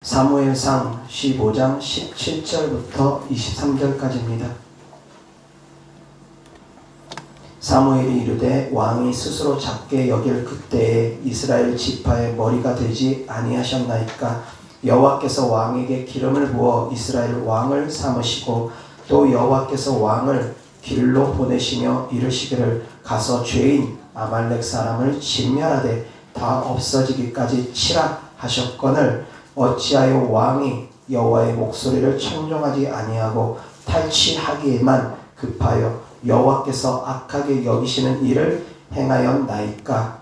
사무엘상 15장 17절부터 23절까지입니다. 사무엘이 이르되 왕이 스스로 작게 여길 그때에 이스라엘 지파의 머리가 되지 아니하셨나이까. 여호와께서 왕에게 기름을 부어 이스라엘 왕을 삼으시고 또 여호와께서 왕을 길로 보내시며 이르시기를 가서 죄인 아말렉 사람을 진멸하되 다 없어지기까지 치라 하셨거늘 어찌하여 왕이 여호와의 목소리를 청종하지 아니하고 탈취하기에만 급하여 여호와께서 악하게 여기시는 일을 행하였나이까.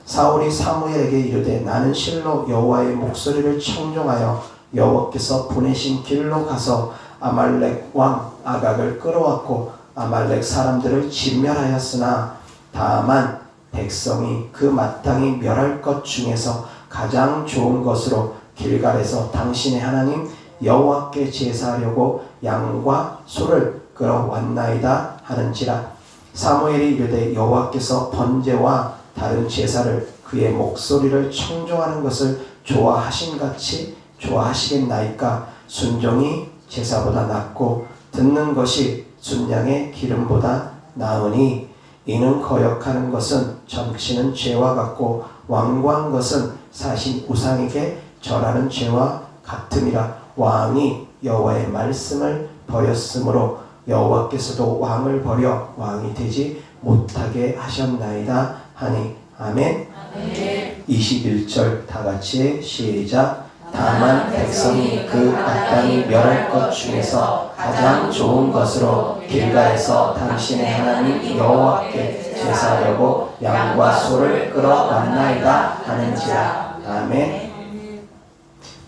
사울이 사무엘에게 이르되 나는 실로 여호와의 목소리를 청종하여 여호와께서 보내신 길로 가서 아말렉 왕 아각을 끌어왔고 아말렉 사람들을 진멸하였으나 다만 백성이 그 마땅히 멸할 것 중에서 가장 좋은 것으로 길갈에서 당신의 하나님 여호와께 제사하려고 양과 소를 끌어왔나이다 하는지라. 사무엘이 이르되 여호와께서 번제와 다른 제사를 그의 목소리를 청종하는 것을 좋아하신같이 좋아하시겠나이까. 순종이 제사보다 낫고 듣는 것이 순양의 기름보다 나으니 이는 거역하는 것은 점치는 죄와 같고 완고한 것은 사신 우상에게 절하는 죄와 같음이라. 왕이 여호와의 말씀을 버렸으므로 여호와께서도 왕을 버려 왕이 되지 못하게 하셨나이다 하니. 아멘. 아멘. 21절 다같이 시작. 다만 백성이 그 마땅히 멸할 것 중에서 가장 좋은 것으로 길갈에서 당신의 하나님 여호와께 제사하려고 양과 소를 끌어왔나이다 하는지라. 아멘.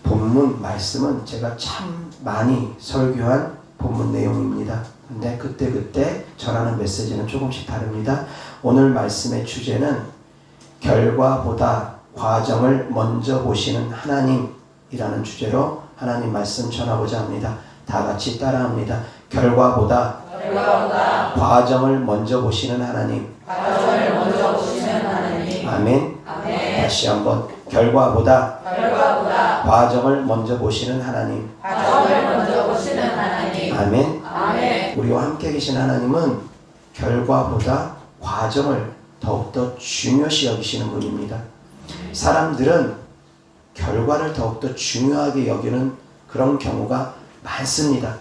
본문 말씀은 제가 참 많이 설교한 본문 내용입니다. 근데 그때 전하는 메시지는 조금씩 다릅니다. 오늘 말씀의 주제는 결과보다 과정을 먼저 보시는 하나님이라는 주제로 하나님 말씀 전하고자 합니다. 다 같이 따라합니다. 결과보다 과정을 먼저 보시는 하나님. 아멘. 아멘. 다시 한번 결과보다 과정을 먼저 보시는 하나님. 아멘. 아멘. 우리와 함께 계신 하나님은 결과보다 과정을 더욱더 중요시 여기시는 분입니다. 사람들은 결과를 더욱더 중요하게 여기는 그런 경우가 많습니다.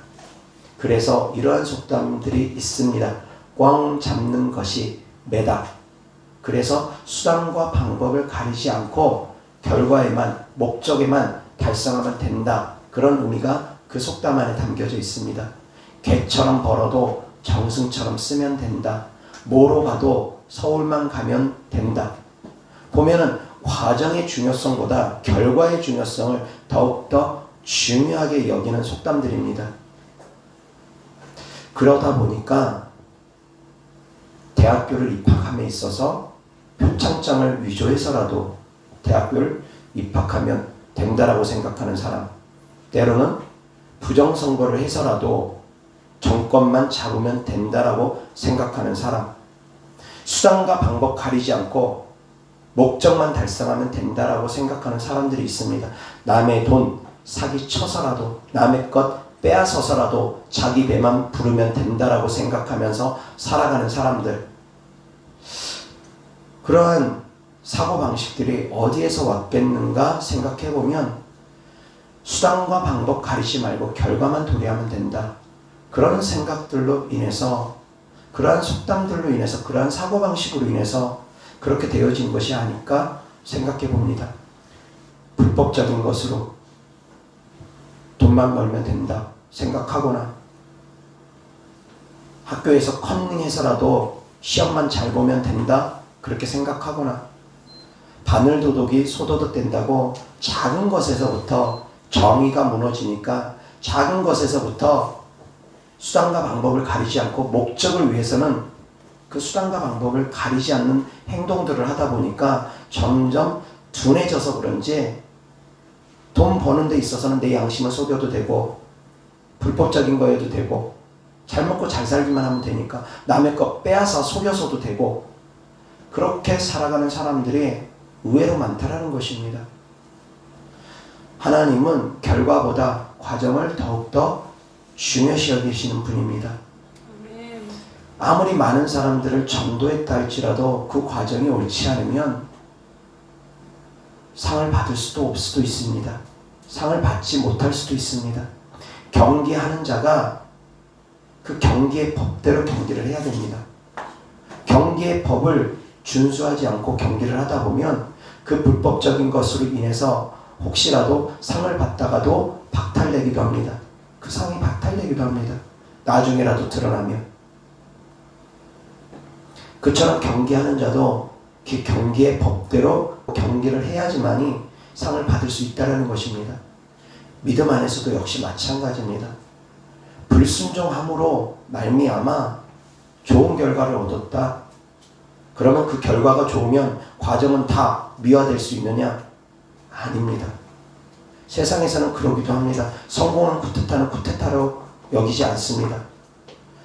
그래서 이러한 속담들이 있습니다. 꽝 잡는 것이 매다. 그래서 수단과 방법을 가리지 않고 결과에만, 목적에만 달성하면 된다. 그런 의미가 그 속담 안에 담겨져 있습니다. 개처럼 벌어도 정승처럼 쓰면 된다. 뭐로 가도 서울만 가면 된다. 보면은 과정의 중요성보다 결과의 중요성을 더욱더 중요하게 여기는 속담들입니다. 그러다 보니까 대학교를 입학함에 있어서 표창장을 위조해서라도 대학교를 입학하면 된다라고 생각하는 사람, 때로는 부정선거를 해서라도 정권만 잡으면 된다라고 생각하는 사람, 수단과 방법 가리지 않고 목적만 달성하면 된다라고 생각하는 사람들이 있습니다. 남의 돈 사기쳐서라도, 남의 것 빼앗아서라도 자기 배만 부르면 된다라고 생각하면서 살아가는 사람들, 그러한 사고방식들이 어디에서 왔겠는가 생각해보면 수단과 방법 가리지 말고 결과만 도래하면 된다. 그런 생각들로 인해서, 그러한 속담들로 인해서, 그러한 사고방식으로 인해서 그렇게 되어진 것이 아닐까 생각해봅니다. 불법적인 것으로 돈만 벌면 된다 생각하거나, 학교에서 컨닝해서라도 시험만 잘 보면 된다 그렇게 생각하거나, 바늘도둑이 소도둑 된다고 작은 것에서부터 정의가 무너지니까 작은 것에서부터 수단과 방법을 가리지 않고 목적을 위해서는 그 수단과 방법을 가리지 않는 행동들을 하다 보니까 점점 둔해져서 그런지 돈 버는 데 있어서는 내 양심을 속여도 되고 불법적인 거여도 되고 잘 먹고 잘 살기만 하면 되니까 남의 거 빼앗아 속여서도 되고 그렇게 살아가는 사람들이 의외로 많다라는 것입니다. 하나님은 결과보다 과정을 더욱더 중요시 여기시는 분입니다. 아무리 많은 사람들을 전도했다 할지라도 그 과정이 옳지 않으면 상을 받을 수도 없을 수도 있습니다. 상을 받지 못할 수도 있습니다. 경기하는 자가 그 경기의 법대로 경기를 해야 됩니다. 경기의 법을 준수하지 않고 경기를 하다 보면 그 불법적인 것으로 인해서 혹시라도 상을 받다가도 박탈되기도 합니다. 그 상이 박탈되기도 합니다. 나중에라도 드러나면. 그처럼 경기하는 자도 그 경기의 법대로 경기를 해야지만이 상을 받을 수 있다는 것입니다. 믿음 안에서도 역시 마찬가지입니다. 불순종함으로 말미암아 좋은 결과를 얻었다. 그러면 그 결과가 좋으면 과정은 다 미화될 수 있느냐? 아닙니다. 세상에서는 그러기도 합니다. 성공한 쿠데타는 쿠데타로 여기지 않습니다.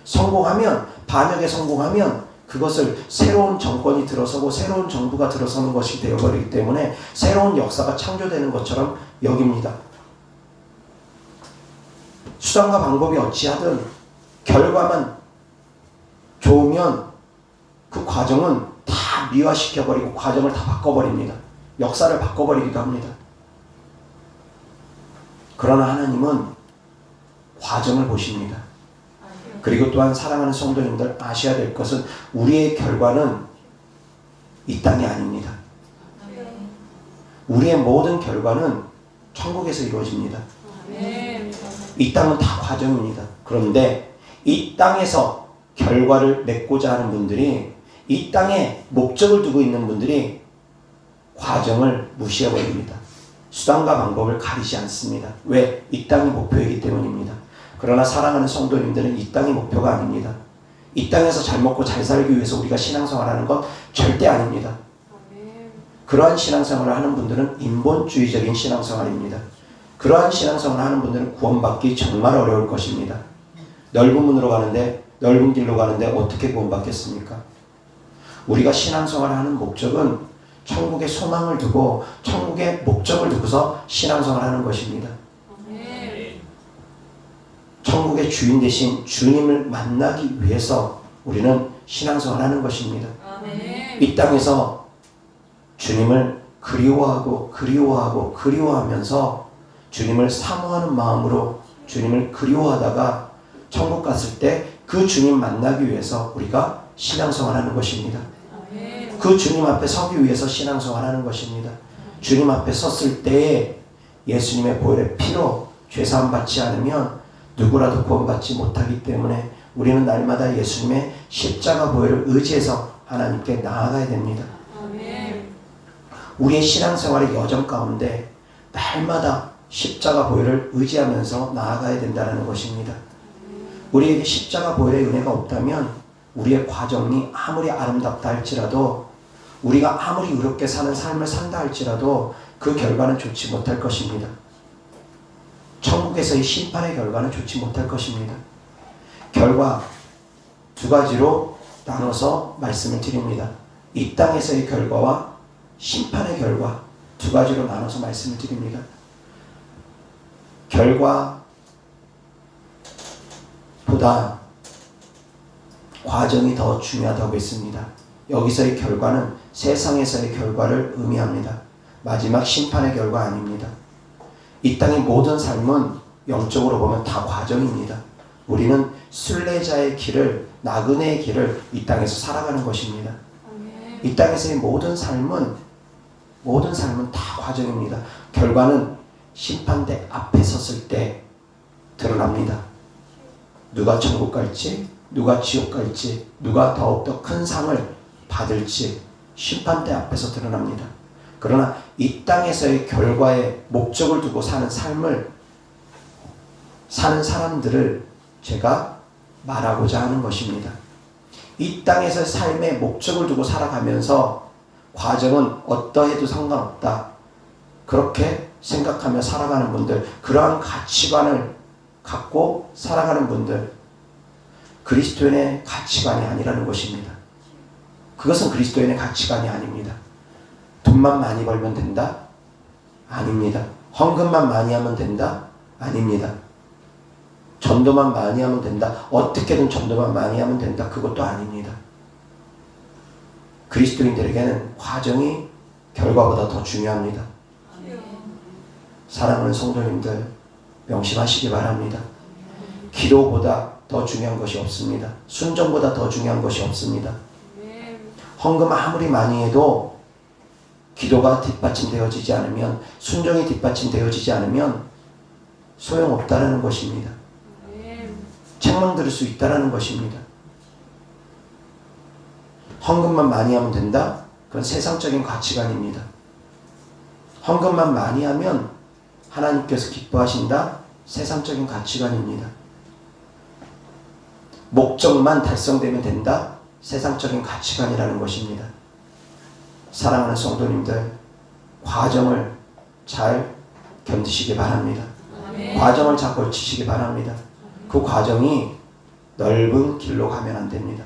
성공하면, 반역에 성공하면 그것을 새로운 정권이 들어서고 새로운 정부가 들어서는 것이 되어버리기 때문에 새로운 역사가 창조되는 것처럼 여깁니다. 수단과 방법이 어찌하든 결과만 좋으면 그 과정은 다 미화시켜버리고 과정을 다 바꿔버립니다. 역사를 바꿔버리기도 합니다. 그러나 하나님은 과정을 보십니다. 그리고 또한 사랑하는 성도님들 아셔야 될 것은 우리의 결과는 이 땅이 아닙니다. 우리의 모든 결과는 천국에서 이루어집니다. 이 땅은 다 과정입니다. 그런데 이 땅에서 결과를 맺고자 하는 분들이, 이 땅에 목적을 두고 있는 분들이 과정을 무시해버립니다. 수단과 방법을 가리지 않습니다. 왜? 이 땅이 목표이기 때문입니다. 그러나 사랑하는 성도님들은 이 땅이 목표가 아닙니다. 이 땅에서 잘 먹고 잘 살기 위해서 우리가 신앙생활하는 것 절대 아닙니다. 그러한 신앙생활을 하는 분들은 인본주의적인 신앙생활입니다. 그러한 신앙생활을 하는 분들은 구원받기 정말 어려울 것입니다. 넓은 문으로 가는데, 넓은 길로 가는데 어떻게 구원받겠습니까? 우리가 신앙생활을 하는 목적은 천국의 소망을 두고 천국의 목적을 두고서 신앙생활을 하는 것입니다. 천국의 주인 되신 주님을 만나기 위해서 우리는 신앙생활을 하는 것입니다. 이 땅에서 주님을 그리워하면서 주님을 사모하는 마음으로 주님을 그리워하다가 천국 갔을 때 그 주님 만나기 위해서 우리가 신앙생활을 하는 것입니다. 그 주님 앞에 서기 위해서 신앙생활을 하는 것입니다. 주님 앞에 섰을 때에 예수님의 보혈의 피로 죄사함 받지 않으면 누구라도 구원받지 못하기 때문에 우리는 날마다 예수님의 십자가 보혈을 의지해서 하나님께 나아가야 됩니다. 우리의 신앙생활의 여정 가운데 날마다 십자가 보혈을 의지하면서 나아가야 된다는 것입니다. 우리에게 십자가 보혈의 은혜가 없다면 우리의 과정이 아무리 아름답다 할지라도, 우리가 아무리 의롭게 사는 삶을 산다 할지라도 그 결과는 좋지 못할 것입니다. 천국에서의 심판의 결과는 좋지 못할 것입니다. 결과 두 가지로 나눠서 말씀을 드립니다. 이 땅에서의 결과와 심판의 결과 두 가지로 나눠서 말씀을 드립니다. 결과보다 과정이 더 중요하다고 했습니다. 여기서의 결과는 세상에서의 결과를 의미합니다. 마지막 심판의 결과 아닙니다. 이 땅의 모든 삶은 영적으로 보면 다 과정입니다. 우리는 순례자의 길을, 나그네의 길을 이 땅에서 살아가는 것입니다. 이 땅에서의 모든 삶은 다 과정입니다. 결과는 심판대 앞에 섰을 때 드러납니다. 누가 천국 갈지, 누가 지옥 갈지, 누가 더욱더 큰 상을 받을지 심판대 앞에서 드러납니다. 그러나 이 땅에서의 결과에 목적을 두고 사는 삶을 사는 사람들을 제가 말하고자 하는 것입니다. 이 땅에서 삶의 목적을 두고 살아가면서 과정은 어떠해도 상관없다, 그렇게 생각하며 살아가는 분들, 그러한 가치관을 갖고 살아가는 분들, 그리스도인의 가치관이 아니라는 것입니다. 그것은 그리스도인의 가치관이 아닙니다. 돈만 많이 벌면 된다? 아닙니다. 헌금만 많이 하면 된다? 아닙니다. 전도만 많이 하면 된다. 어떻게든 전도만 많이 하면 된다. 그것도 아닙니다. 그리스도인들에게는 과정이 결과보다 더 중요합니다. 사랑하는 성도님들, 명심하시기 바랍니다. 기도보다 더 중요한 것이 없습니다. 순종보다 더 중요한 것이 없습니다. 헌금 아무리 많이 해도 기도가 뒷받침되어지지 않으면, 순종이 뒷받침되어지지 않으면 소용없다라는 것입니다. 책망 들을 수 있다라는 것입니다. 헌금만 많이 하면 된다? 그건 세상적인 가치관입니다. 헌금만 많이 하면 하나님께서 기뻐하신다? 세상적인 가치관입니다. 목적만 달성되면 된다? 세상적인 가치관이라는 것입니다. 사랑하는 성도님들, 과정을 잘 견디시기 바랍니다. 과정을 잘 거치시기 바랍니다. 그 과정이 넓은 길로 가면 안 됩니다.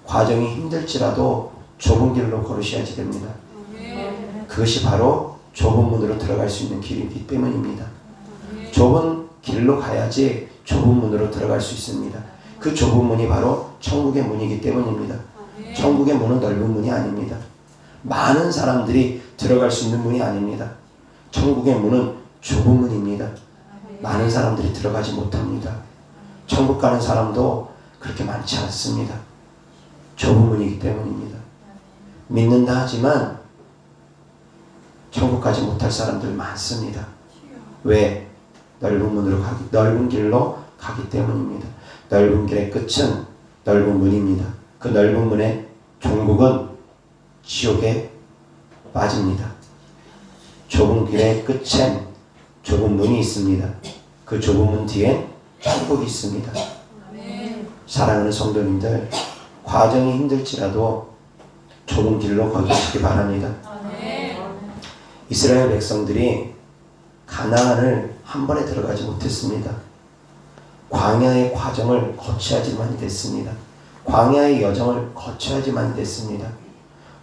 과정이 힘들지라도 좁은 길로 걸으셔야지 됩니다. 그것이 바로 좁은 문으로 들어갈 수 있는 길이기 때문입니다. 좁은 길로 가야지 좁은 문으로 들어갈 수 있습니다. 그 좁은 문이 바로 천국의 문이기 때문입니다. 천국의 문은 넓은 문이 아닙니다. 많은 사람들이 들어갈 수 있는 문이 아닙니다. 천국의 문은 좁은 문입니다. 많은 사람들이 들어가지 못합니다. 천국 가는 사람도 그렇게 많지 않습니다. 좁은 문이기 때문입니다. 믿는다 하지만 천국 가지 못할 사람들 많습니다. 왜? 넓은 길로 가기 때문입니다. 넓은 길의 끝은 넓은 문입니다. 그 넓은 문의 종국은 지옥에 빠집니다. 좁은 길의 끝엔 좁은 문이 있습니다. 그 좁은 문 뒤엔 천국이 있습니다. 사랑하는 성도님들, 과정이 힘들지라도 좁은 길로 걸으시기 바랍니다. 이스라엘 백성들이 가나안을 한 번에 들어가지 못했습니다. 광야의 과정을 거쳐야지만이 됐습니다. 광야의 여정을 거쳐야지만이 됐습니다.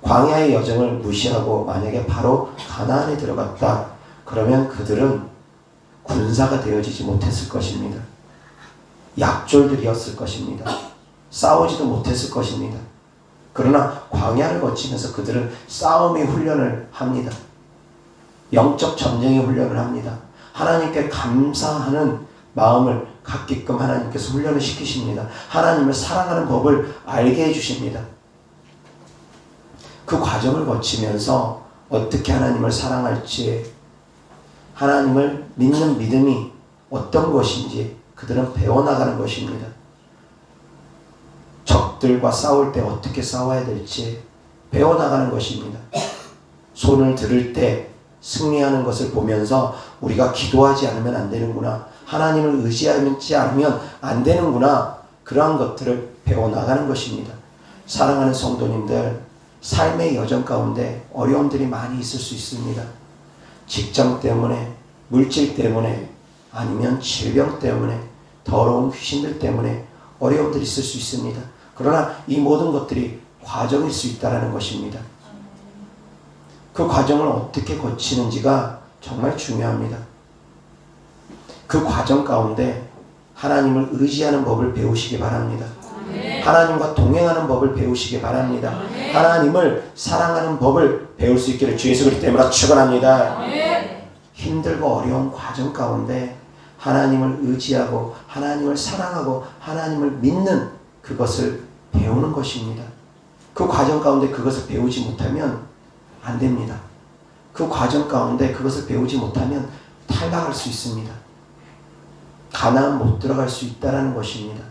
광야의 여정을 무시하고 만약에 바로 가나안에 들어갔다, 그러면 그들은 군사가 되어지지 못했을 것입니다. 약졸들이었을 것입니다. 싸우지도 못했을 것입니다. 그러나 광야를 거치면서 그들은 싸움의 훈련을 합니다. 영적 전쟁의 훈련을 합니다. 하나님께 감사하는 마음을 갖게끔 하나님께서 훈련을 시키십니다. 하나님을 사랑하는 법을 알게 해주십니다. 그 과정을 거치면서 어떻게 하나님을 사랑할지, 하나님을 믿는 믿음이 어떤 것인지 그들은 배워나가는 것입니다. 적들과 싸울 때 어떻게 싸워야 될지 배워나가는 것입니다. 손을 들을 때 승리하는 것을 보면서 우리가 기도하지 않으면 안 되는구나, 하나님을 의지하지 않으면 안 되는구나, 그러한 것들을 배워나가는 것입니다. 사랑하는 성도님들, 삶의 여정 가운데 어려움들이 많이 있을 수 있습니다. 직장 때문에, 물질 때문에, 아니면 질병 때문에, 더러운 귀신들 때문에 어려움들이 있을 수 있습니다. 그러나 이 모든 것들이 과정일 수 있다는 것입니다. 그 과정을 어떻게 거치는지가 정말 중요합니다. 그 과정 가운데 하나님을 의지하는 법을 배우시기 바랍니다. 하나님과 동행하는 법을 배우시기 바랍니다. 하나님을 사랑하는 법을 배울 수 있기를 주 예수 그리스도 이름으로 축원합니다. 힘들고 어려운 과정 가운데 하나님을 의지하고 하나님을 사랑하고 하나님을 믿는 그것을 배우는 것입니다. 그 과정 가운데 그것을 배우지 못하면 안 됩니다. 그 과정 가운데 그것을 배우지 못하면 탈락할 수 있습니다. 가나안 못 들어갈 수 있다는 것입니다.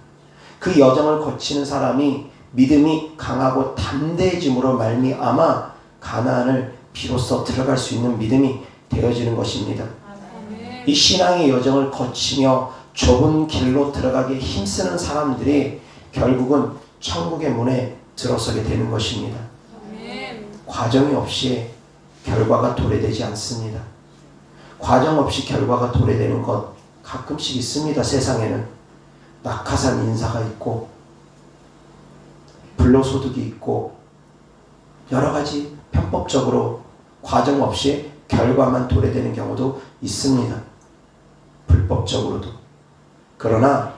그 여정을 거치는 사람이 믿음이 강하고 담대해짐으로 말미암아 가나안을 비로소 들어갈 수 있는 믿음이 되어지는 것입니다. 이 신앙의 여정을 거치며 좁은 길로 들어가기에 힘쓰는 사람들이 결국은 천국의 문에 들어서게 되는 것입니다. 과정이 없이 결과가 도래되지 않습니다. 과정 없이 결과가 도래되는 것 가끔씩 있습니다. 세상에는 낙하산 인사가 있고 불로소득이 있고 여러 가지 편법적으로 과정 없이 결과만 도래되는 경우도 있습니다. 불법적으로도. 그러나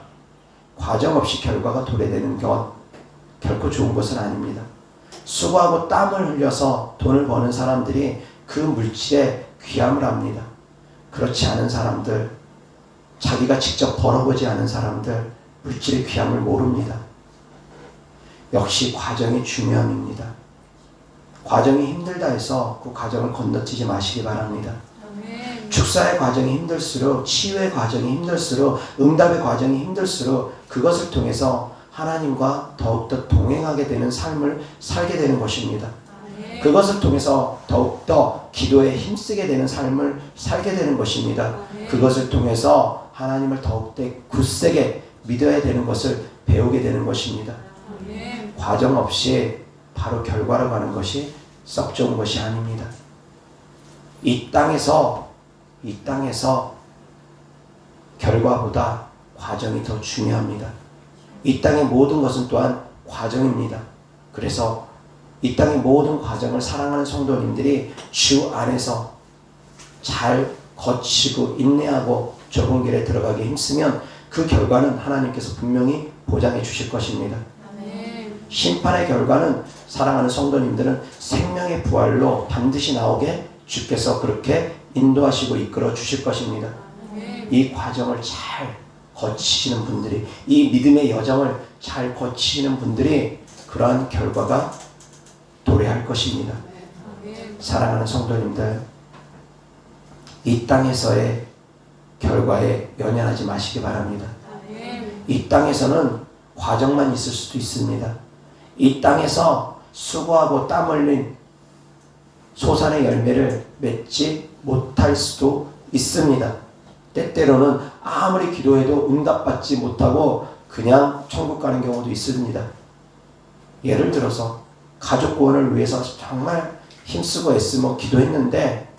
과정 없이 결과가 도래되는 것 결코 좋은 것은 아닙니다. 수고하고 땀을 흘려서 돈을 버는 사람들이 그 물질에 귀함을 합니다. 그렇지 않은 사람들, 자기가 직접 벌어보지 않은 사람들 물질의 귀함을 모릅니다. 역시 과정이 중요함입니다. 과정이 힘들다 해서 그 과정을 건너뛰지 마시기 바랍니다. 축사의 과정이 힘들수록, 치유의 과정이 힘들수록, 응답의 과정이 힘들수록 그것을 통해서 하나님과 더욱더 동행하게 되는 삶을 살게 되는 것입니다. 그것을 통해서 더욱더 기도에 힘쓰게 되는 삶을 살게 되는 것입니다. 그것을 통해서 하나님을 더욱더 굳세게 믿어야 되는 것을 배우게 되는 것입니다. 과정 없이 바로 결과로 가는 것이 썩 좋은 것이 아닙니다. 이 땅에서 결과보다 과정이 더 중요합니다. 이 땅의 모든 것은 또한 과정입니다. 그래서 이 땅의 모든 과정을 사랑하는 성도님들이 주 안에서 잘 거치고 인내하고 좁은 길에 들어가기 힘쓰면 그 결과는 하나님께서 분명히 보장해 주실 것입니다. 심판의 결과는 사랑하는 성도님들은 생명의 부활로 반드시 나오게 주께서 그렇게 인도하시고 이끌어 주실 것입니다. 이 과정을 잘 거치시는 분들이, 이 믿음의 여정을 잘 거치시는 분들이 그러한 결과가 도래할 것입니다. 사랑하는 성도님들, 이 땅에서의 결과에 연연하지 마시기 바랍니다. 이 땅에서는 과정만 있을 수도 있습니다. 이 땅에서 수고하고 땀 흘린 소산의 열매를 맺지 못할 수도 있습니다. 때때로는 아무리 기도해도 응답받지 못하고 그냥 천국 가는 경우도 있습니다. 예를 들어서 가족 구원을 위해서 정말 힘쓰고 애쓰며 기도했는데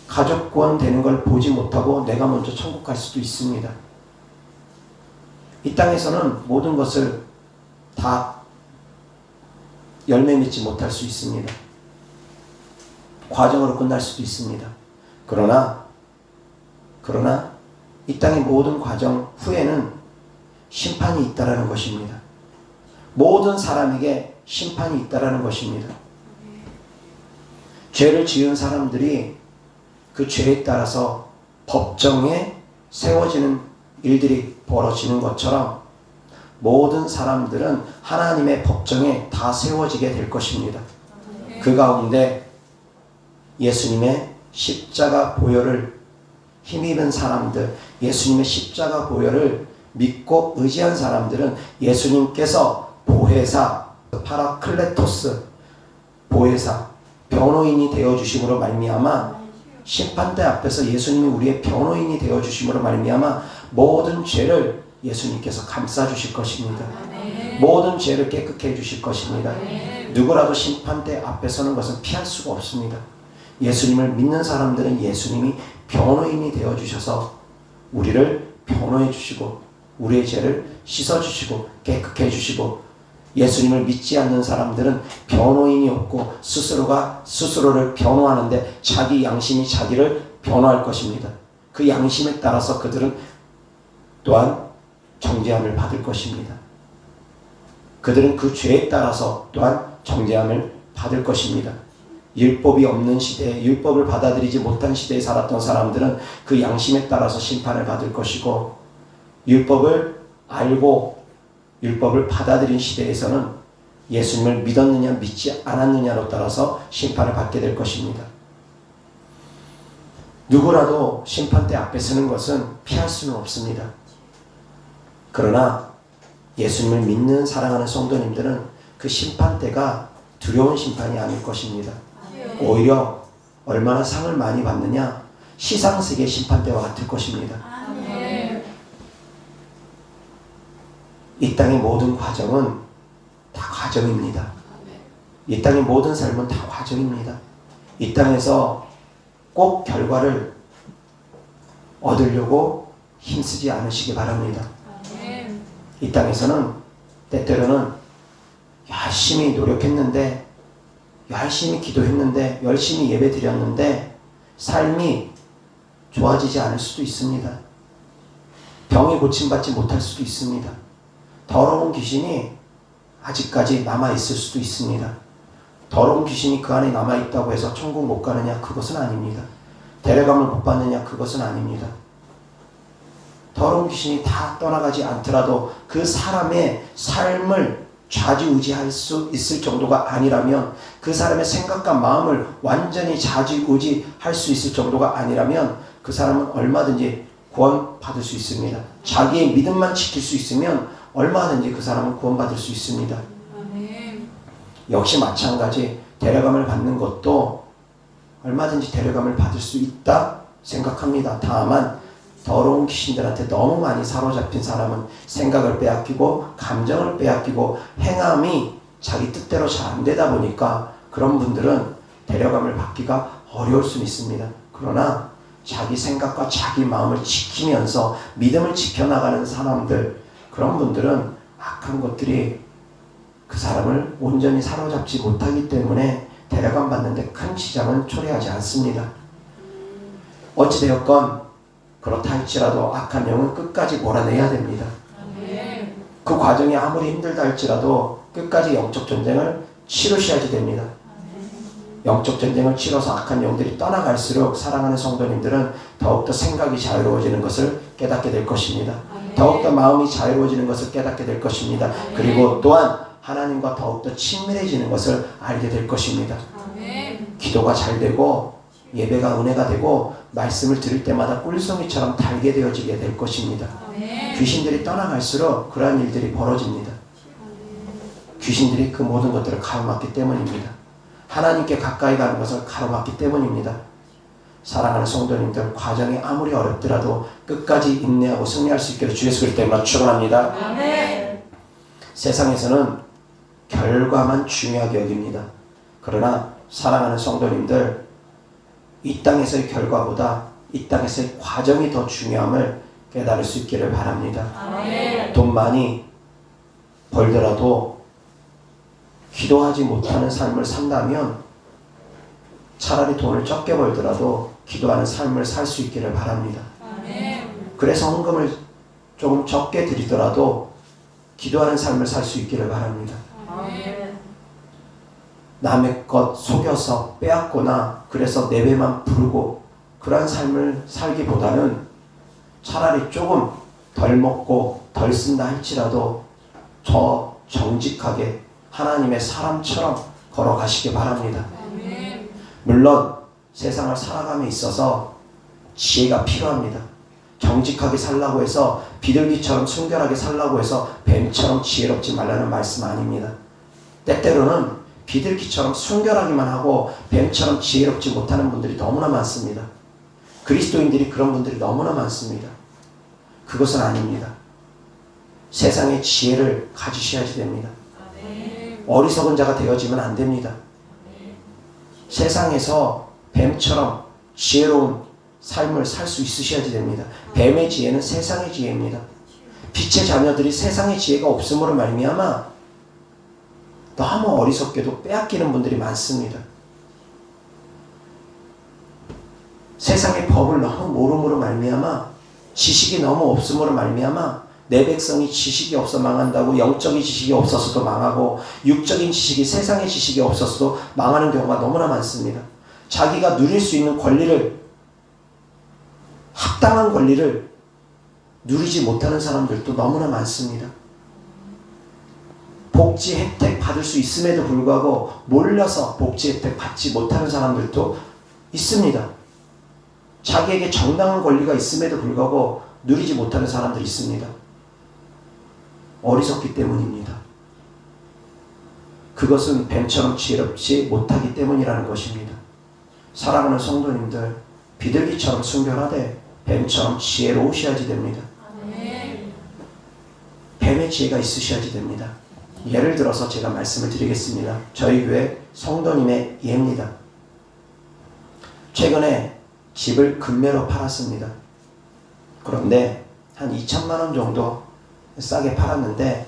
가족 구원 되는 걸 보지 못하고 내가 먼저 천국 갈 수도 있습니다. 이 땅에서는 모든 것을 다 열매 맺지 못할 수 있습니다. 과정으로 끝날 수도 있습니다. 그러나 이 땅의 모든 과정 후에는 심판이 있다라는 것입니다. 모든 사람에게 심판이 있다라는 것입니다. 죄를 지은 사람들이 그 죄에 따라서 법정에 세워지는 일들이 벌어지는 것처럼 모든 사람들은 하나님의 법정에 다 세워지게 될 것입니다. 그 가운데 예수님의 십자가 보혈을 힘입은 사람들, 예수님의 십자가 보혈을 믿고 의지한 사람들은 예수님께서 보혜사, 파라클레토스, 보혜사, 변호인이 되어주심으로 말미암아 심판대 앞에서 예수님이 우리의 변호인이 되어주심으로 말미암아 모든 죄를 예수님께서 감싸주실 것입니다. 모든 죄를 깨끗게 해주실 것입니다. 누구라도 심판대 앞에 서는 것은 피할 수가 없습니다. 예수님을 믿는 사람들은 예수님이 변호인이 되어주셔서 우리를 변호해 주시고 우리의 죄를 씻어주시고 깨끗게 해주시고, 예수님을 믿지 않는 사람들은 변호인이 없고 스스로가 스스로를 변호하는데 자기 양심이 자기를 변호할 것입니다. 그 양심에 따라서 그들은 또한 정죄함을 받을 것입니다. 그들은 그 죄에 따라서 또한 정죄함을 받을 것입니다. 율법이 없는 시대에, 율법을 받아들이지 못한 시대에 살았던 사람들은 그 양심에 따라서 심판을 받을 것이고, 율법을 알고 율법을 받아들인 시대에서는 예수님을 믿었느냐 믿지 않았느냐로 따라서 심판을 받게 될 것입니다. 누구라도 심판대 앞에 서는 것은 피할 수는 없습니다. 그러나 예수님을 믿는 사랑하는 성도님들은 그 심판대가 두려운 심판이 아닐 것입니다. 오히려 얼마나 상을 많이 받느냐, 시상식의 심판대와 같을 것입니다. 이 땅의 모든 과정은 다 과정입니다. 이 땅의 모든 삶은 다 과정입니다. 이 땅에서 꼭 결과를 얻으려고 힘쓰지 않으시기 바랍니다. 이 땅에서는 때때로는 열심히 노력했는데 열심히 기도했는데 열심히 예배 드렸는데 삶이 좋아지지 않을 수도 있습니다. 병이 고침받지 못할 수도 있습니다. 더러운 귀신이 아직까지 남아있을 수도 있습니다. 더러운 귀신이 그 안에 남아있다고 해서 천국 못 가느냐? 그것은 아닙니다. 데려감을 못 받느냐? 그것은 아닙니다. 더러운 귀신이 다 떠나가지 않더라도 그 사람의 삶을 좌지우지할 수 있을 정도가 아니라면, 그 사람의 생각과 마음을 완전히 좌지우지할 수 있을 정도가 아니라면 그 사람은 얼마든지 구원받을 수 있습니다. 자기의 믿음만 지킬 수 있으면 얼마든지 그 사람은 구원받을 수 있습니다. 역시 마찬가지 데려감을 받는 것도 얼마든지 데려감을 받을 수 있다 생각합니다. 다만 더러운 귀신들한테 너무 많이 사로잡힌 사람은 생각을 빼앗기고 감정을 빼앗기고 행함이 자기 뜻대로 잘 안 되다 보니까 그런 분들은 데려감을 받기가 어려울 수 있습니다. 그러나 자기 생각과 자기 마음을 지키면서 믿음을 지켜나가는 사람들, 그런 분들은 악한 것들이 그 사람을 온전히 사로잡지 못하기 때문에 데려감 받는데 큰 지장은 초래하지 않습니다. 어찌되었건 그렇다 할지라도 악한 영은 끝까지 몰아내야 됩니다. 그 과정이 아무리 힘들다 할지라도 끝까지 영적 전쟁을 치르셔야지 됩니다. 영적 전쟁을 치러서 악한 영들이 떠나갈수록 사랑하는 성도님들은 더욱더 생각이 자유로워지는 것을 깨닫게 될 것입니다. 더욱더 마음이 자유로워지는 것을 깨닫게 될 것입니다. 그리고 또한 하나님과 더욱더 친밀해지는 것을 알게 될 것입니다. 기도가 잘 되고 예배가 은혜가 되고 말씀을 들을 때마다 꿀송이처럼 달게 되어지게 될 것입니다. 귀신들이 떠나갈수록 그러한 일들이 벌어집니다. 귀신들이 그 모든 것들을 가로막기 때문입니다. 하나님께 가까이 가는 것을 가로막기 때문입니다. 사랑하는 성도님들, 과정이 아무리 어렵더라도 끝까지 인내하고 승리할 수 있기를 주 예수 그리스도 이름으로 축원합니다. 세상에서는 결과만 중요하게 여깁니다. 그러나 사랑하는 성도님들, 이 땅에서의 결과보다 이 땅에서의 과정이 더 중요함을 깨달을 수 있기를 바랍니다. 돈 많이 벌더라도 기도하지 못하는 삶을 산다면 차라리 돈을 적게 벌더라도 기도하는 삶을 살 수 있기를 바랍니다. 그래서 헌금을 조금 적게 드리더라도 기도하는 삶을 살 수 있기를 바랍니다. 남의 것 속여서 빼앗거나 그래서 내 배만 부르고 그러한 삶을 살기보다는 차라리 조금 덜 먹고 덜 쓴다 할지라도 더 정직하게 하나님의 사람처럼 걸어가시기 바랍니다. 물론 세상을 살아감에 있어서 지혜가 필요합니다. 정직하게 살라고 해서 비둘기처럼 순결하게 살라고 해서 뱀처럼 지혜롭지 말라는 말씀 아닙니다. 때때로는 비둘기처럼 순결하기만 하고 뱀처럼 지혜롭지 못하는 분들이 너무나 많습니다. 그리스도인들이 그런 분들이 너무나 많습니다. 그것은 아닙니다. 세상의 지혜를 가지셔야지 됩니다. 어리석은 자가 되어지면 안 됩니다. 세상에서 뱀처럼 지혜로운 삶을 살 수 있으셔야지 됩니다. 뱀의 지혜는 세상의 지혜입니다. 빛의 자녀들이 세상의 지혜가 없음으로 말미암아 너무 어리석게도 빼앗기는 분들이 많습니다. 세상의 법을 너무 모름으로 말미암아 지식이 너무 없음으로 말미암아 내 백성이 지식이 없어 망한다고 영적인 지식이 없어서도 망하고 육적인 지식이 세상의 지식이 없어서도 망하는 경우가 너무나 많습니다. 자기가 누릴 수 있는 권리를, 합당한 권리를 누리지 못하는 사람들도 너무나 많습니다. 복지 혜택 받을 수 있음에도 불구하고 몰라서 복지 혜택 받지 못하는 사람들도 있습니다. 자기에게 정당한 권리가 있음에도 불구하고 누리지 못하는 사람들이 있습니다. 어리석기 때문입니다. 그것은 뱀처럼 지혜롭지 못하기 때문이라는 것입니다. 사랑하는 성도님들, 비둘기처럼 순결하되 뱀처럼 지혜로우셔야지 됩니다. 뱀의 지혜가 있으셔야지 됩니다. 예를 들어서 제가 말씀을 드리겠습니다. 저희 교회 성도님의 예입니다. 최근에 집을 금매로 팔았습니다. 그런데 한 2천만 원 정도 싸게 팔았는데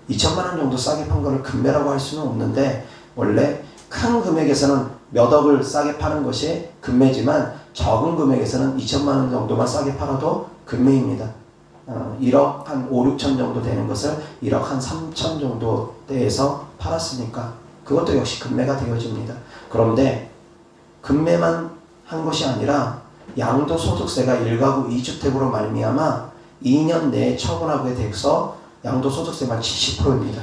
2천만 원 정도 싸게 판 거를 금매라고 할 수는 없는데 원래 큰 금액에서는 몇 억을 싸게 파는 것이 금매지만 적은 금액에서는 2천만 원 정도만 싸게 팔아도 금매입니다. 1억 한 5, 6천 정도 되는 것을 1억 한 3천 정도대에서 팔았으니까 그것도 역시 금매가 되어집니다. 그런데 금매만 한 것이 아니라 양도소득세가 1가구 2주택으로 말미암아 2년 내에 처분하게 돼서 양도소득세만 70%입니다.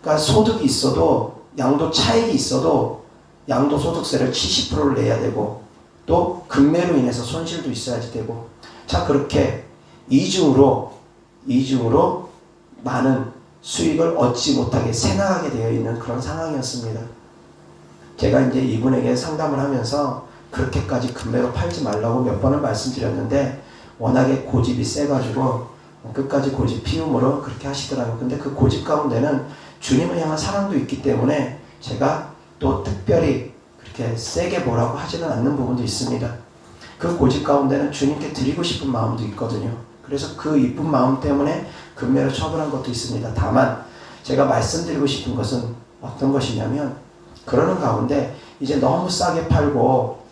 그러니까 소득이 있어도 양도 차익이 있어도 양도소득세를 70%를 내야 되고 또 금매로 인해서 손실도 있어야지 되고 자 그렇게 이중으로 많은 수익을 얻지 못하게 새나가게 되어 있는 그런 상황이었습니다. 제가 이제 이분에게 상담을 하면서 그렇게까지 금매로 팔지 말라고 몇 번을 말씀드렸는데 워낙에 고집이 세가지고 끝까지 고집 피움으로 그렇게 하시더라고요. 근데 그 고집 가운데는 주님을 향한 사랑도 있기 때문에 제가 또 특별히 그렇게 세게 뭐라고 하지는 않는 부분도 있습니다. 그 고집 가운데는 주님께 드리고 싶은 마음도 있거든요. 그래서 그 이쁜 마음 때문에 금매로 처분한 것도 있습니다. 다만 제가 말씀드리고 싶은 것은 어떤 것이냐면 그러는 가운데 이제 너무 싸게 팔고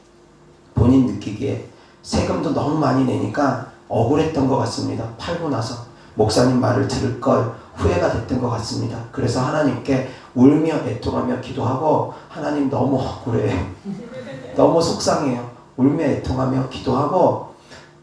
본인 느끼기에 세금도 너무 많이 내니까 억울했던 것 같습니다. 팔고 나서 목사님 말을 들을 걸 후회가 됐던 것 같습니다. 그래서 하나님께 울며 애통하며 기도하고 하나님 너무 억울해요. 너무 속상해요. 울며 애통하며 기도하고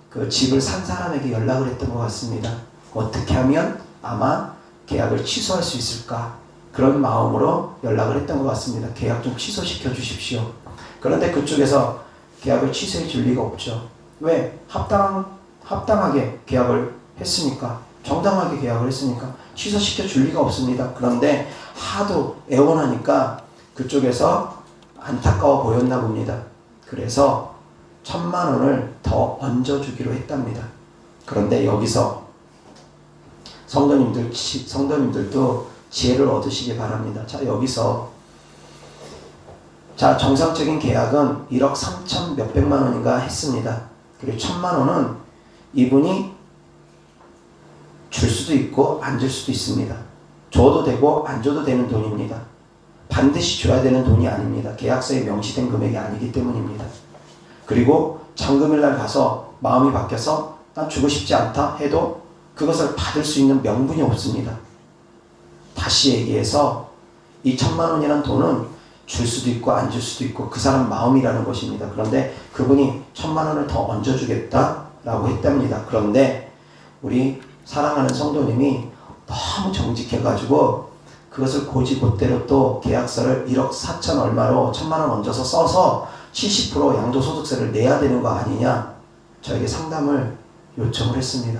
그 집을 산 사람에게 연락을 했던 것 같습니다. 어떻게 하면 아마 계약을 취소할 수 있을까? 그런 마음으로 연락을 했던 것 같습니다. 계약 좀 취소시켜 주십시오. 그런데 그쪽에서 계약을 취소해 줄 리가 없죠. 왜? 합당하게 계약을 했으니까, 정당하게 계약을 했으니까 취소시켜 줄 리가 없습니다. 그런데 하도 애원하니까 그쪽에서 안타까워 보였나 봅니다. 그래서 1,000만 원을 더 얹어주기로 했답니다. 그런데 여기서 성도님들도 지혜를 얻으시기 바랍니다. 자, 여기서 정상적인 계약은 1억 3천 몇백만 원인가 했습니다. 그리고 1,000만 원은 이분이 줄 수도 있고 안 줄 수도 있습니다. 줘도 되고 안 줘도 되는 돈입니다. 반드시 줘야 되는 돈이 아닙니다. 계약서에 명시된 금액이 아니기 때문입니다. 그리고 잔금일날 가서 마음이 바뀌어서 난 주고 싶지 않다 해도 그것을 받을 수 있는 명분이 없습니다. 다시 얘기해서 이 1,000만 원이라는 돈은 줄 수도 있고 안 줄 수도 있고 그 사람 마음이라는 것입니다. 그런데 그분이 1,000만 원을 더 얹어주겠다라고 했답니다. 그런데 우리 사랑하는 성도님이 너무 정직해가지고 그것을 고지고대로 또 계약서를 1억 4천 얼마로 1,000만 원 얹어서 써서 70% 양도소득세를 내야 되는 거 아니냐 저에게 상담을 요청을 했습니다.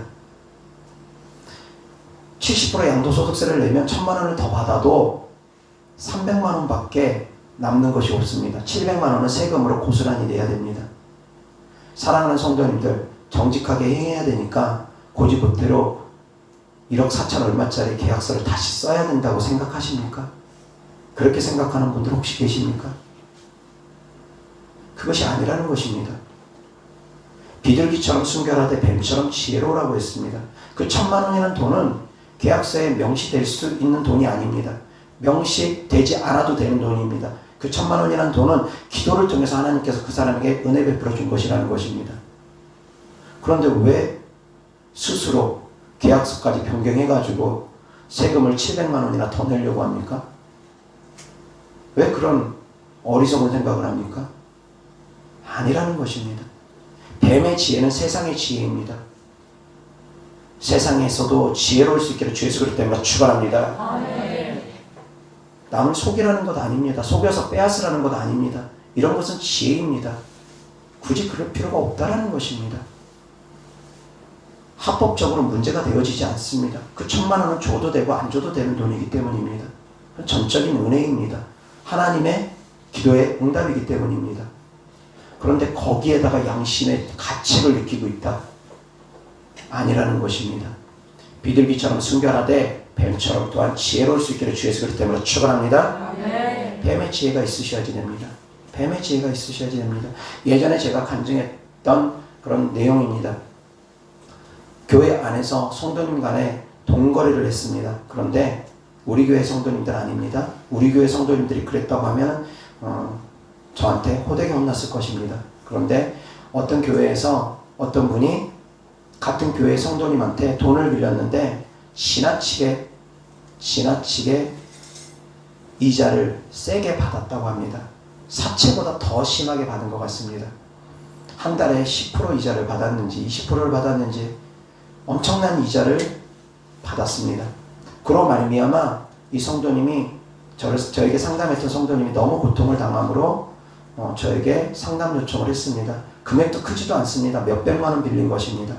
70% 양도소득세를 내면 1,000만 원을 더 받아도 300만 원밖에 남는 것이 없습니다. 700만 원은 세금으로 고스란히 내야 됩니다. 사랑하는 성도님들 정직하게 행해야 되니까 고지고대로 1억 4천 얼마짜리 계약서를 다시 써야 된다고 생각하십니까? 그렇게 생각하는 분들 혹시 계십니까? 그것이 아니라는 것입니다. 비둘기처럼 순결하되 뱀처럼 지혜로우라고 했습니다. 그 1,000만 원이라는 돈은 계약서에 명시될 수 있는 돈이 아닙니다. 명시되지 않아도 되는 돈입니다. 그 1,000만 원이라는 돈은 기도를 통해서 하나님께서 그 사람에게 은혜 베풀어 준 것이라는 것입니다. 그런데 왜 스스로 계약서까지 변경해가지고 세금을 700만 원이나 더 내려고 합니까? 왜 그런 어리석은 생각을 합니까? 아니라는 것입니다. 뱀의 지혜는 세상의 지혜입니다. 세상에서도 지혜로울 수 있기를 주 예수 그리스도 때문에 축원합니다. 아멘. 남을 속이라는 것 아닙니다. 속여서 빼앗으라는 것 아닙니다. 이런 것은 지혜입니다. 굳이 그럴 필요가 없다라는 것입니다. 합법적으로 문제가 되어지지 않습니다. 그 1,000만 원은 줘도 되고 안 줘도 되는 돈이기 때문입니다. 전적인 은혜입니다. 하나님의 기도의 응답이기 때문입니다. 그런데 거기에다가 양심의 가책을 느끼고 있다. 아니라는 것입니다. 비둘기처럼 순결하되 뱀처럼 또한 지혜로울 수 있기를 주 예수 그리스도 때문에 축원합니다. 뱀의 지혜가 있으셔야지 됩니다. 뱀의 지혜가 있으셔야지 됩니다. 예전에 제가 간증했던 그런 내용입니다. 교회 안에서 성도님 간에 동거래를 했습니다. 그런데 우리 교회 성도님들 아닙니다. 우리 교회 성도님들이 그랬다고 하면 저한테 호되게 혼났을 것입니다. 그런데 어떤 교회에서 어떤 분이 같은 교회 성도님한테 돈을 빌렸는데 지나치게 이자를 세게 받았다고 합니다. 사채보다 더 심하게 받은 것 같습니다. 한 달에 10% 이자를 받았는지 20%를 받았는지 엄청난 이자를 받았습니다. 그로 말미암아 이 성도님이 저에게 상담했던 성도님이 너무 고통을 당함으로 저에게 상담 요청을 했습니다. 금액도 크지도 않습니다. 몇백만 원 빌린 것입니다.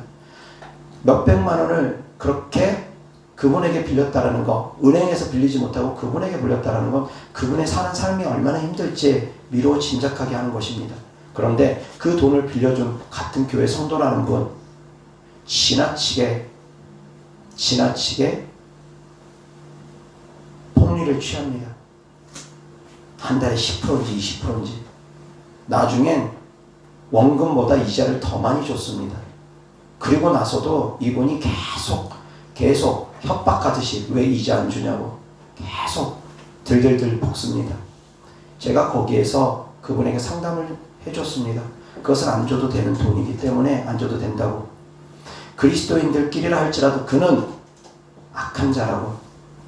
몇백만 원을 그렇게 그분에게 빌렸다라는 거, 은행에서 빌리지 못하고 그분에게 빌렸다라는 건 그분의 사는 삶이 얼마나 힘들지 미루어 짐작하게 하는 것입니다. 그런데 그 돈을 빌려준 같은 교회 성도라는 분, 지나치게 폭리를 취합니다. 한 달에 10%인지 20%인지. 나중엔 원금보다 이자를 더 많이 줬습니다. 그리고 나서도 이분이 계속 협박하듯이 왜 이자 안 주냐고 계속 들들들 볶습니다. 제가 거기에서 그분에게 상담을 해줬습니다. 그것은 안 줘도 되는 돈이기 때문에 안 줘도 된다고. 그리스도인들끼리라 할지라도 그는 악한 자라고,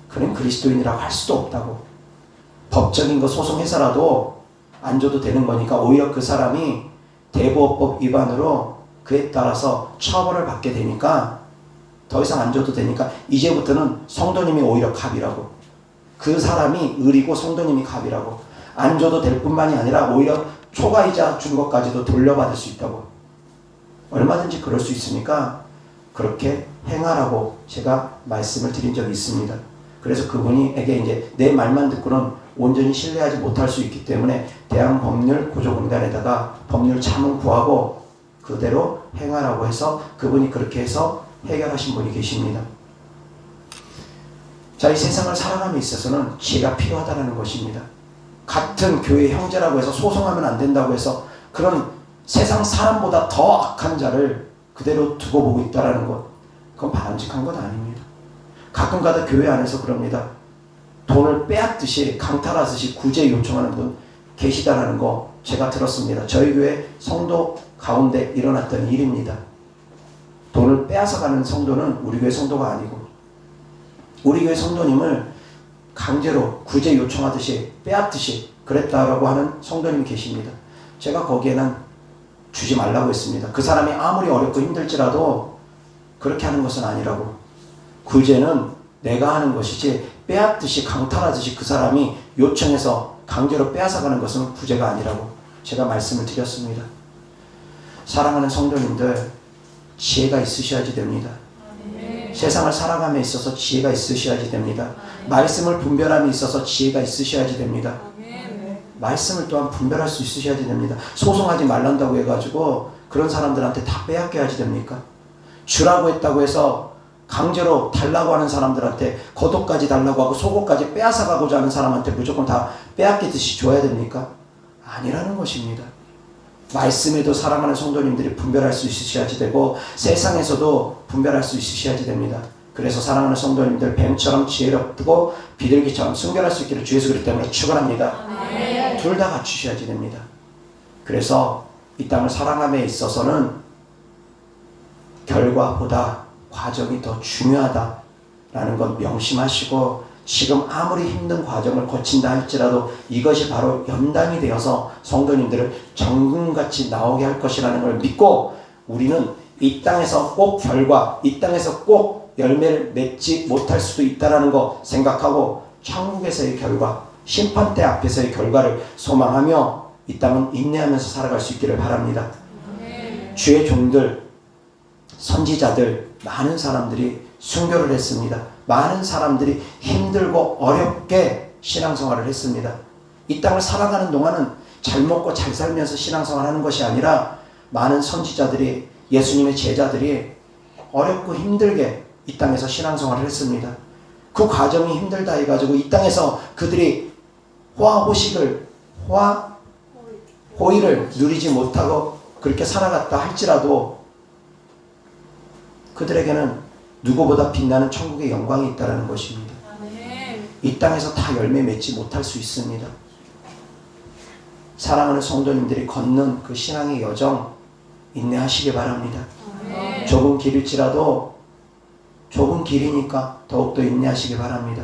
그는 그리스도인이라고 할 수도 없다고, 법적인 거 소송해서라도 안 줘도 되는 거니까 오히려 그 사람이 대부업법 위반으로 그에 따라서 처벌을 받게 되니까 더 이상 안 줘도 되니까 이제부터는 성도님이 오히려 갑이라고, 그 사람이 을이고 성도님이 갑이라고, 안 줘도 될 뿐만이 아니라 오히려 초과이자 준 것까지도 돌려받을 수 있다고. 얼마든지 그럴 수 있으니까 그렇게 행하라고 제가 말씀을 드린 적이 있습니다. 그래서 그분이에게 이제 내 말만 듣고는 온전히 신뢰하지 못할 수 있기 때문에 대한법률구조공단에다가 법률 자문 구하고 그대로 행하라고 해서 그분이 그렇게 해서 해결하신 분이 계십니다. 자, 이 세상을 살아감에 있어서는 지혜가 필요하다는 것입니다. 같은 교회 형제라고 해서 소송하면 안 된다고 해서 그런 세상 사람보다 더 악한 자를 그대로 두고 보고 있다는 것, 그건 바람직한 건 아닙니다. 가끔가다 교회 안에서 그럽니다. 돈을 빼앗듯이 강탈하듯이 구제 요청하는 분 계시다라는 거 제가 들었습니다. 저희 교회 성도 가운데 일어났던 일입니다. 돈을 빼앗아가는 성도는 우리 교회 성도가 아니고 우리 교회 성도님을 강제로 구제 요청하듯이 빼앗듯이 그랬다라고 하는 성도님이 계십니다. 제가 거기에는 주지 말라고 했습니다. 그 사람이 아무리 어렵고 힘들지라도 그렇게 하는 것은 아니라고. 구제는 내가 하는 것이지 빼앗듯이 강탈하듯이 그 사람이 요청해서 강제로 빼앗아가는 것은 구제가 아니라고 제가 말씀을 드렸습니다. 사랑하는 성도님들, 지혜가 있으셔야지 됩니다. 세상을 살아감에 있어서 지혜가 있으셔야지 됩니다. 말씀을 분별함에 있어서 지혜가 있으셔야지 됩니다. 말씀을 또한 분별할 수 있으셔야지 됩니다. 소송하지 말란다고 해가지고 그런 사람들한테 다 빼앗겨야지 됩니까? 주라고 했다고 해서 강제로 달라고 하는 사람들한테 겉옷까지 달라고 하고 속옷까지 빼앗아가고자 하는 사람한테 무조건 다 빼앗기듯이 줘야 됩니까? 아니라는 것입니다. 말씀에도 사랑하는 성도님들이 분별할 수 있으셔야지 되고 세상에서도 분별할 수 있으셔야지 됩니다. 그래서 사랑하는 성도님들, 뱀처럼 지혜롭고 비둘기처럼 순결할 수 있기를 주 예수 그리스도 때문에 축원합니다. 둘 다 갖추셔야지 됩니다. 그래서 이 땅을 살아감에 있어서는 결과보다 과정이 더 중요하다라는 것 명심하시고, 지금 아무리 힘든 과정을 거친다 할지라도 이것이 바로 연단이 되어서 성도님들을 정금같이 나오게 할 것이라는 걸 믿고, 우리는 이 땅에서 꼭 결과, 이 땅에서 꼭 열매를 맺지 못할 수도 있다는 거 생각하고 천국에서의 결과, 심판대 앞에서의 결과를 소망하며 이 땅은 인내하면서 살아갈 수 있기를 바랍니다. 주의 종들, 선지자들, 많은 사람들이 순교를 했습니다. 많은 사람들이 힘들고 어렵게 신앙생활을 했습니다. 이 땅을 살아가는 동안은 잘 먹고 잘 살면서 신앙생활을 하는 것이 아니라 많은 선지자들이, 예수님의 제자들이 어렵고 힘들게 이 땅에서 신앙생활을 했습니다. 그 과정이 힘들다 해가지고 이 땅에서 그들이 호의를 누리지 못하고 그렇게 살아갔다 할지라도 그들에게는 누구보다 빛나는 천국의 영광이 있다는 것입니다. 이 땅에서 다 열매 맺지 못할 수 있습니다. 사랑하는 성도님들이 걷는 그 신앙의 여정 인내하시기 바랍니다. 좁은 길일지라도 좁은 길이니까 더욱더 인내하시기 바랍니다.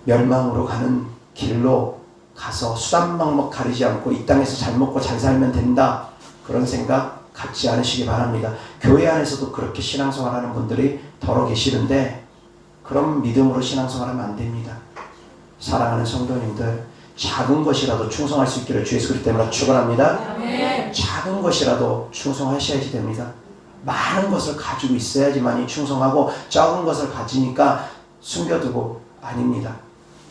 멸망으로 가는 길로 가서 수단방법 가리지 않고 이 땅에서 잘 먹고 잘 살면 된다, 그런 생각 갖지 않으시기 바랍니다. 교회 안에서도 그렇게 신앙생활하는 분들이 더러 계시는데 그런 믿음으로 신앙생활하면 안 됩니다. 사랑하는 성도님들, 작은 것이라도 충성할 수 있기를 주 예수 그리스도 때문에 축원합니다. 작은 것이라도 충성하셔야지 됩니다. 많은 것을 가지고 있어야지만이 충성하고 적은 것을 가지니까 숨겨두고 아닙니다.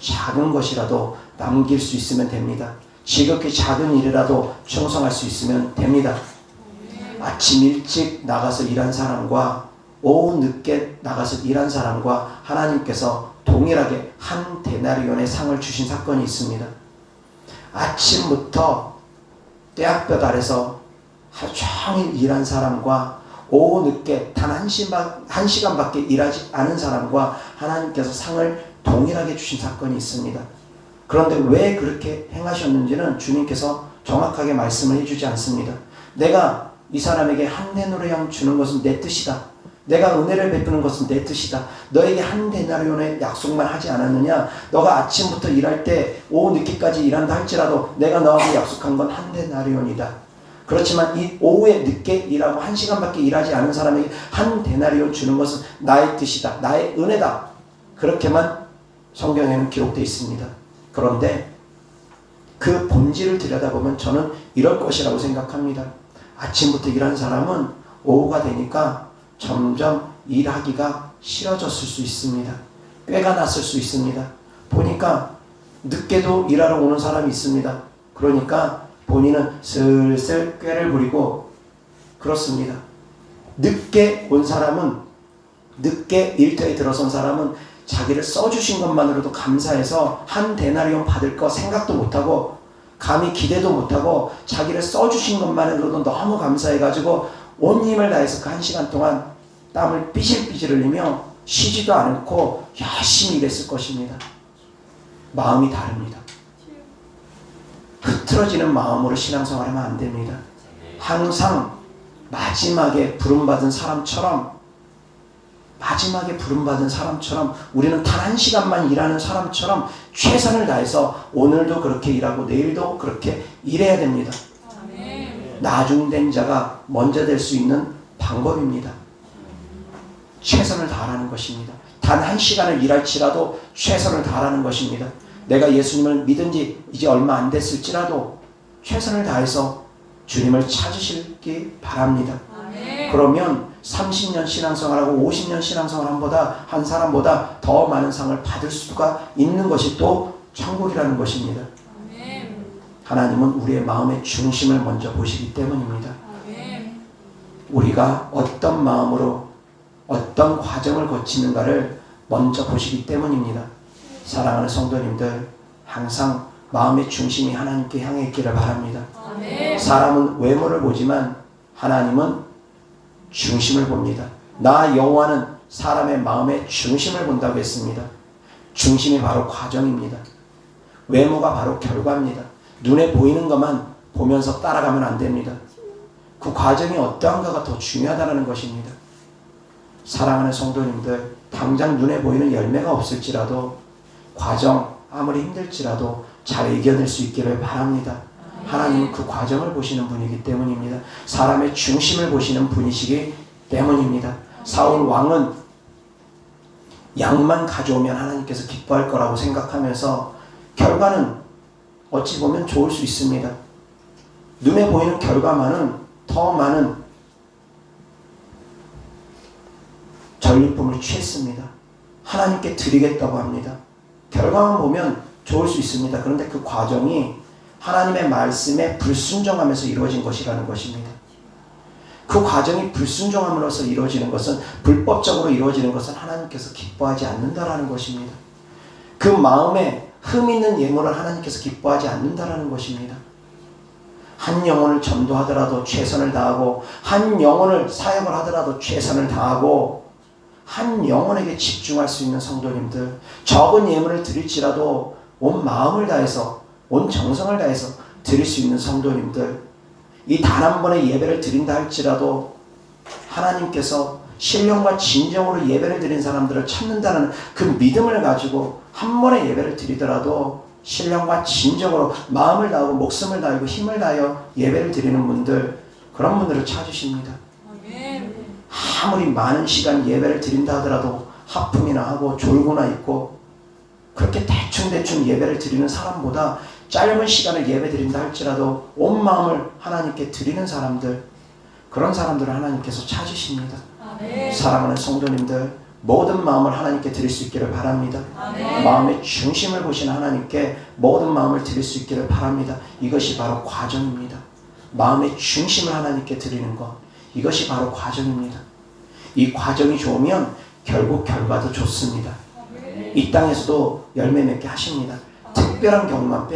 작은 것이라도 남길 수 있으면 됩니다. 지극히 작은 일이라도 충성할 수 있으면 됩니다. 아침 일찍 나가서 일한 사람과 오후 늦게 나가서 일한 사람과 하나님께서 동일하게 한 데나리온의 상을 주신 사건이 있습니다. 아침부터 떼약볕 아래서 하루 종일 일한 사람과 오후 늦게 단 한 시간밖에 일하지 않은 사람과 하나님께서 상을 동일하게 주신 사건이 있습니다. 그런데 왜 그렇게 행하셨는지는 주님께서 정확하게 말씀을 해주지 않습니다. 내가 이 사람에게 한 데나리온 주는 것은 내 뜻이다. 내가 은혜를 베푸는 것은 내 뜻이다. 너에게 한 데나리온의 약속만 하지 않았느냐? 너가 아침부터 일할 때 오후 늦게까지 일한다 할지라도 내가 너하고 약속한 건 한 데나리온이다. 그렇지만 이 오후에 늦게 일하고 한 시간밖에 일하지 않은 사람에게 한 데나리온 주는 것은 나의 뜻이다. 나의 은혜다. 그렇게만 성경에는 기록되어 있습니다. 그런데 그 본질을 들여다보면 저는 이럴 것이라고 생각합니다. 아침부터 일하는 사람은 오후가 되니까 점점 일하기가 싫어졌을 수 있습니다. 꾀가 났을 수 있습니다. 보니까 늦게도 일하러 오는 사람이 있습니다. 그러니까 본인은 슬슬 꾀를 부리고 그렇습니다. 늦게 온 사람은, 늦게 일터에 들어선 사람은 자기를 써주신 것만으로도 감사해서 한 데나리온 받을 거 생각도 못하고 감히 기대도 못하고 자기를 써주신 것만으로도 너무 감사해가지고 온 힘을 다해서 그 한 시간 동안 땀을 삐질삐질 흘리며 쉬지도 않고 열심히 일했을 것입니다. 마음이 다릅니다. 흐트러지는 마음으로 신앙생활하면 안 됩니다. 항상 마지막에 부름받은 사람처럼 우리는 단 한 시간만 일하는 사람처럼 최선을 다해서 오늘도 그렇게 일하고 내일도 그렇게 일해야 됩니다. 나중된 자가 먼저 될 수 있는 방법입니다. 최선을 다하라는 것입니다. 단 한 시간을 일할지라도 최선을 다하라는 것입니다. 내가 예수님을 믿은 지 이제 얼마 안 됐을지라도 최선을 다해서 주님을 찾으시기 바랍니다. 그러면 30년 신앙생활하고 50년 신앙생활 한 사람보다 더 많은 상을 받을 수가 있는 것이 또 천국이라는 것입니다. 하나님은 우리의 마음의 중심을 먼저 보시기 때문입니다. 우리가 어떤 마음으로 어떤 과정을 거치는가를 먼저 보시기 때문입니다. 사랑하는 성도님들, 항상 마음의 중심이 하나님께 향해 있기를 바랍니다. 사람은 외모를 보지만 하나님은 중심을 봅니다. 나 여호와는 사람의 마음의 중심을 본다고 했습니다. 중심이 바로 과정입니다. 외모가 바로 결과입니다. 눈에 보이는 것만 보면서 따라가면 안 됩니다. 그 과정이 어떠한가가 더 중요하다는 것입니다. 사랑하는 성도님들, 당장 눈에 보이는 열매가 없을지라도 과정 아무리 힘들지라도 잘 이겨낼 수 있기를 바랍니다. 하나님은 그 과정을 보시는 분이기 때문입니다. 사람의 중심을 보시는 분이시기 때문입니다. 사울 왕은 양만 가져오면 하나님께서 기뻐할 거라고 생각하면서 결과는 어찌 보면 좋을 수 있습니다. 눈에 보이는 결과만은 더 많은 전리품을 취했습니다. 하나님께 드리겠다고 합니다. 결과만 보면 좋을 수 있습니다. 그런데 그 과정이 하나님의 말씀에 불순종하면서 이루어진 것이라는 것입니다. 그 과정이 불순종함으로써 이루어지는 것은, 불법적으로 이루어지는 것은 하나님께서 기뻐하지 않는다라는 것입니다. 그 마음에 흠 있는 예물을 하나님께서 기뻐하지 않는다라는 것입니다. 한 영혼을 전도하더라도 최선을 다하고, 한 영혼을 사역을 하더라도 최선을 다하고, 한 영혼에게 집중할 수 있는 성도님들, 적은 예물을 드릴지라도 온 마음을 다해서, 온 정성을 다해서 드릴 수 있는 성도님들, 이 단 한 번의 예배를 드린다 할지라도 하나님께서 신령과 진정으로 예배를 드린 사람들을 찾는다는 그 믿음을 가지고 한 번의 예배를 드리더라도 신령과 진정으로 마음을 다하고 목숨을 다하고 힘을 다하여 예배를 드리는 분들, 그런 분들을 찾으십니다. 아무리 많은 시간 예배를 드린다 하더라도 하품이나 하고 졸고나 있고 그렇게 대충대충 예배를 드리는 사람보다 짧은 시간을 예배 드린다 할지라도 온 마음을 하나님께 드리는 사람들, 그런 사람들을 하나님께서 찾으십니다. 사랑하는 성도님들, 모든 마음을 하나님께 드릴 수 있기를 바랍니다. 마음의 중심을 보시는 하나님께 모든 마음을 드릴 수 있기를 바랍니다. 이것이 바로 과정입니다. 마음의 중심을 하나님께 드리는 것, 이것이 바로 과정입니다. 이 과정이 좋으면 결국 결과도 좋습니다. 이 땅에서도 열매 맺게 하십니다. 특별한 경우만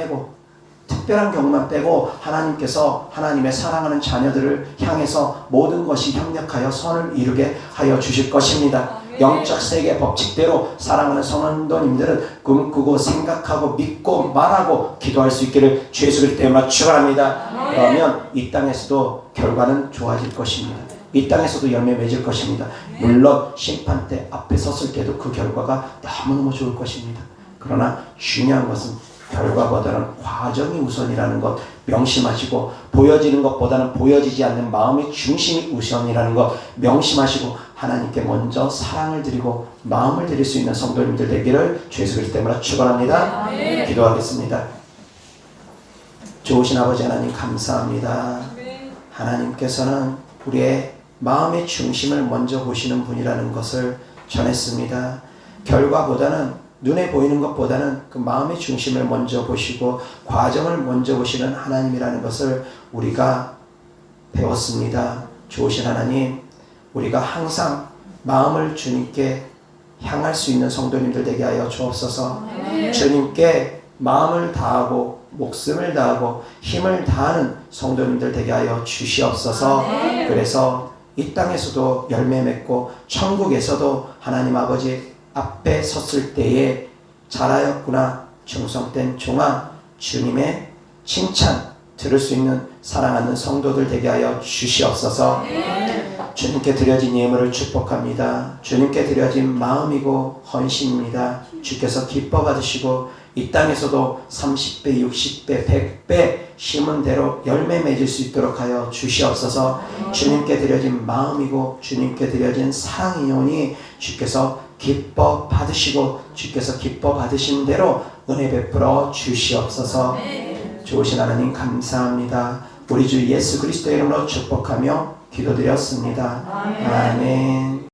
빼고 하나님께서 하나님의 사랑하는 자녀들을 향해서 모든 것이 협력하여 선을 이루게 하여 주실 것입니다. 영적 세계 법칙대로 사랑하는 성도님들은 꿈꾸고 생각하고 믿고 말하고 기도할 수 있기를 주 예수 그리스도 이름으로 축원합니다. 그러면 이 땅에서도 결과는 좋아질 것입니다. 이 땅에서도 열매 맺을 것입니다. 물론 심판 때 앞에 섰을 때도 그 결과가 너무너무 좋을 것입니다. 그러나 중요한 것은 결과보다는 과정이 우선이라는 것 명심하시고, 보여지는 것보다는 보여지지 않는 마음의 중심이 우선이라는 것 명심하시고, 하나님께 먼저 사랑을 드리고 마음을 드릴 수 있는 성도님들 되기를 주 예수 그리스도 이름으로 축원합니다. 기도하겠습니다. 좋으신 아버지 하나님 감사합니다. 하나님께서는 우리의 마음의 중심을 먼저 보시는 분이라는 것을 전했습니다. 결과보다는, 눈에 보이는 것보다는 그 마음의 중심을 먼저 보시고 과정을 먼저 보시는 하나님이라는 것을 우리가 배웠습니다. 좋으신 하나님, 우리가 항상 마음을 주님께 향할 수 있는 성도님들 되게 하여 주옵소서. 주님께 마음을 다하고 목숨을 다하고 힘을 다하는 성도님들 되게 하여 주시옵소서. 그래서 이 땅에서도 열매 맺고 천국에서도 하나님 아버지 앞에 섰을 때에 잘하였구나 충성된 종아, 주님의 칭찬 들을 수 있는 사랑하는 성도들 되게 하여 주시옵소서. 주님께 드려진 예물을 축복합니다. 주님께 드려진 마음이고 헌신입니다. 주께서 기뻐 받으시고 이 땅에서도 30배, 60배, 100배 심은 대로 열매 맺을 수 있도록 하여 주시옵소서. 주님께 드려진 마음이고 주님께 드려진 사랑이오니 주께서 기뻐 받으시고 주께서 기뻐 받으신 대로 은혜 베풀어 주시옵소서. 좋으신 하나님 감사합니다. 우리 주 예수 그리스도의 이름으로 축복하며 기도드렸습니다. 아멘.